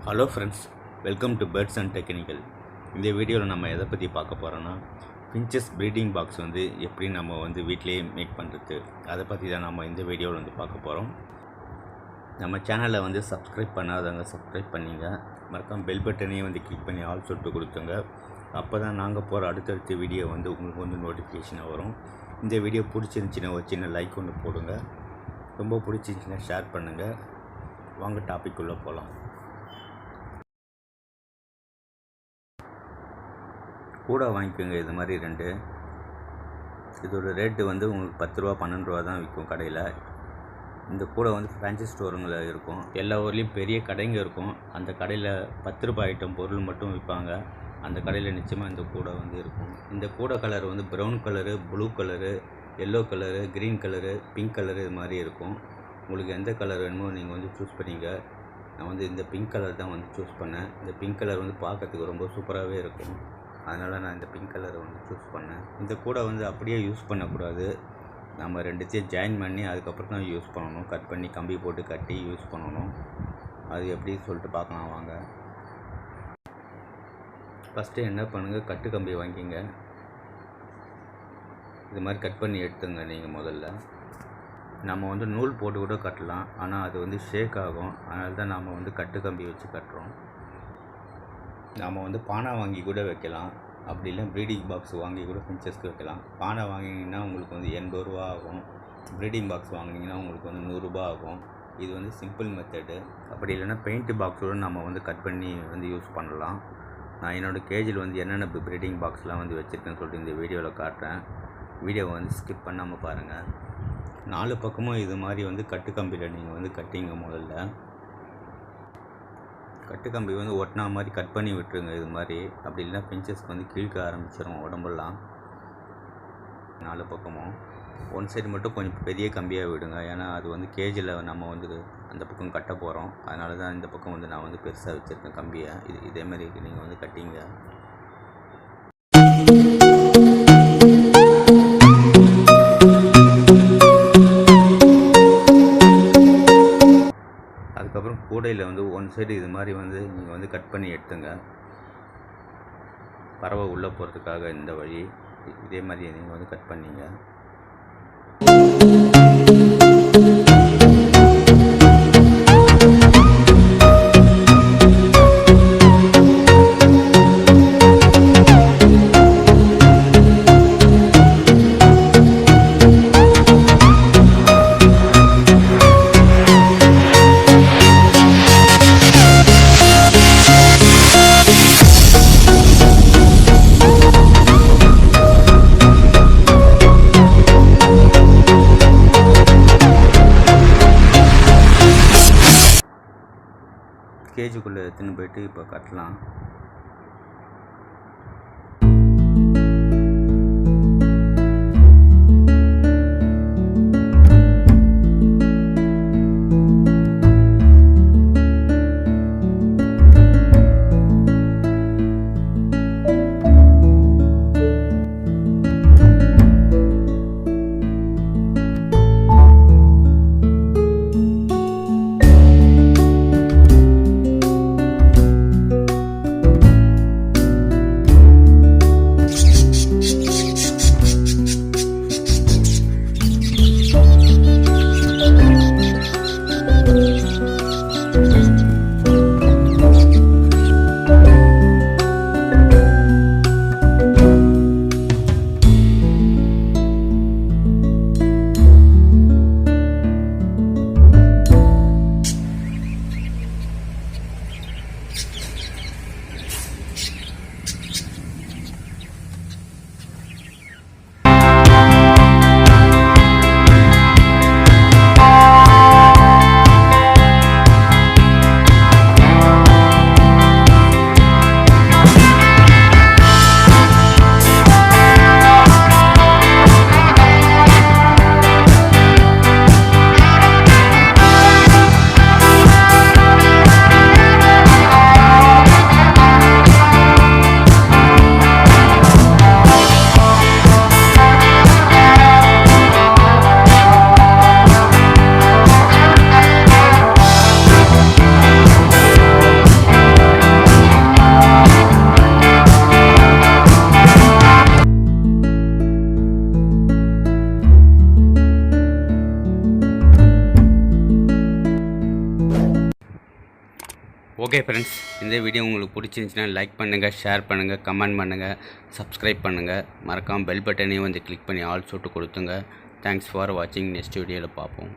Hello friends, welcome to birds and technical. இந்த வீடியோவில் நம்ம எதை பற்றி பார்க்க போகிறோன்னா, ஃபின்ச்சஸ் ப்ரீடிங் பாக்ஸ் எப்படி நம்ம வீட்டிலேயே மேக் பண்ணுறது, அதை பற்றி தான் நம்ம இந்த வீடியோவில் பார்க்க போகிறோம். நம்ம சேனலை சப்ஸ்கிரைப் பண்ணாதவங்க சப்ஸ்கிரைப் பண்ணிங்க, மறக்காம பெல் பட்டனையும் கிளிக் பண்ணி ஆல் சொல்லிட்டு கொடுத்துங்க. அப்போ தான் நாங்கள் போகிற அடுத்தடுத்த வீடியோ உங்களுக்கு நோட்டிஃபிகேஷனாக வரும். இந்த வீடியோ பிடிச்சிருந்துச்சின்னா ஒரு சின்ன லைக் ஒன்று போடுங்க, ரொம்ப பிடிச்சிருந்துச்சின்னா ஷேர் பண்ணுங்கள். வாங்க டாபிக் உள்ளே போகலாம். கூட வாங்கிக்கோங்க. இது மாதிரி 2. இதோட ரேட்டு உங்களுக்கு 10 ரூபா 12 ரூபா தான் விற்கும் கடையில். இந்த கூடை ஃபேன்சி ஸ்டோருங்களில் இருக்கும். எல்லா ஊர்லேயும் பெரிய கடைங்க இருக்கும். அந்த கடையில் 10 ரூபாய் ஐட்டம் பொருள் மட்டும் விற்பாங்க. அந்த கடையில் நிச்சயமாக இந்த கூடை இருக்கும். இந்த கூடை colour brown colour, blue colour, yellow colour, green colour, pink colour இது மாதிரி இருக்கும். உங்களுக்கு எந்த கலர் வேணுமோ நீங்கள் சூஸ் பண்ணிங்க. நான் இந்த பிங்க் கலர் தான் சூஸ் பண்ணேன். இந்த பிங்க் கலர் பார்க்கறதுக்கு ரொம்ப சூப்பராகவே இருக்கும். அதனால் நான் இந்த பிங்க் கலரை சூஸ் பண்ணேன். இந்த கூடை அப்படியே யூஸ் பண்ணக்கூடாது. நம்ம 2த்தையும் ஜாயின் பண்ணி அதுக்கப்புறம் தான் யூஸ் பண்ணணும். கட் பண்ணி கம்பி போட்டு கட்டி யூஸ் பண்ணணும். அது எப்படி சொல்லிட்டு பார்க்கலாம் வாங்க. ஃபஸ்ட்டு என்ன பண்ணுங்கள், கட்டு கம்பி வாங்கிங்க. இது மாதிரி கட் பண்ணி எடுத்துங்க. நீங்கள் முதல்ல நம்ம நூல் போட்டு கூட கட்டலாம், ஆனால் அது ஷேக் ஆகும். அதனால தான் நாம் கட்டு கம்பி வச்சு கட்டுறோம். நாம் பானை வாங்கி கூட வைக்கலாம், அப்படி இல்லை ப்ரீடிங் பாக்ஸ் வாங்கி கூட ஃபின்ச்சஸ்க்கு வைக்கலாம். பானை வாங்கினீங்கன்னா உங்களுக்கு 80 ரூபா ஆகும். ப்ரீடிங் பாக்ஸ் வாங்கினீங்கன்னா உங்களுக்கு 100 ரூபா ஆகும். இது சிம்பிள் மெத்தடு. அப்படி இல்லைன்னா பெயிண்ட் பாக்ஸோடு நம்ம கட் பண்ணி யூஸ் பண்ணலாம். நான் என்னோடய கேஜில் என்னென்ன ப்ரீடிங் பாக்ஸ்லாம் வச்சுருக்கேன்னு சொல்லிட்டு இந்த வீடியோவில் காட்டுறேன். வீடியோவை ஸ்கிப் பண்ணாமல் பாருங்கள். 4 பக்கமும் இது மாதிரி கட்டு கம்பியில் நீங்கள் கட்டிங்க. முதல்ல கட்டு கம்பி ஒட்டினா மாதிரி கட் பண்ணி விட்டுருங்க இது மாதிரி. அப்படி இல்லைன்னா ஃபின்ச்சஸ்க்கு கீழ்க்க ஆரம்பிச்சிடும் உடம்பெல்லாம். 4 பக்கமும் ஒன் சைடு மட்டும் கொஞ்சம் பெரிய கம்பியாக விடுங்க. ஏன்னா அது கேஜில் நம்ம அந்த பக்கம் கட்ட போகிறோம். அதனால தான் இந்த பக்கம் நான் பெருசாக வச்சுருக்கேன் கம்பியை. இதேமாதிரி நீங்கள் கட்டிங்க. அதுக்கப்புறம் கூடையில் ஒன் சைடு இது மாதிரி நீங்கள் கட் பண்ணி எடுத்துங்க. பறவை உள்ளே போகிறதுக்காக இந்த வழி. இதே மாதிரி நீங்கள் கட் பண்ணிங்க. கேஜுக்குள்ளே எடுத்துன்னு போயிட்டு இப்போ கட்டலாம். ஓகே ஃப்ரெண்ட்ஸ், இந்த வீடியோ உங்களுக்கு பிடிச்சிருந்துச்சுன்னா லைக் பண்ணுங்கள், ஷேர் பண்ணுங்கள், கமெண்ட் பண்ணுங்கள், சப்ஸ்கிரைப் பண்ணுங்கள். மறக்காமல் பெல் பட்டனையும் வந்து கிளிக் பண்ணி ஆல் சொல்லிட்டு கொடுத்துங்க. தேங்க்ஸ் ஃபார் வாட்சிங். நெக்ஸ்ட் வீடியோவில் பார்ப்போம்.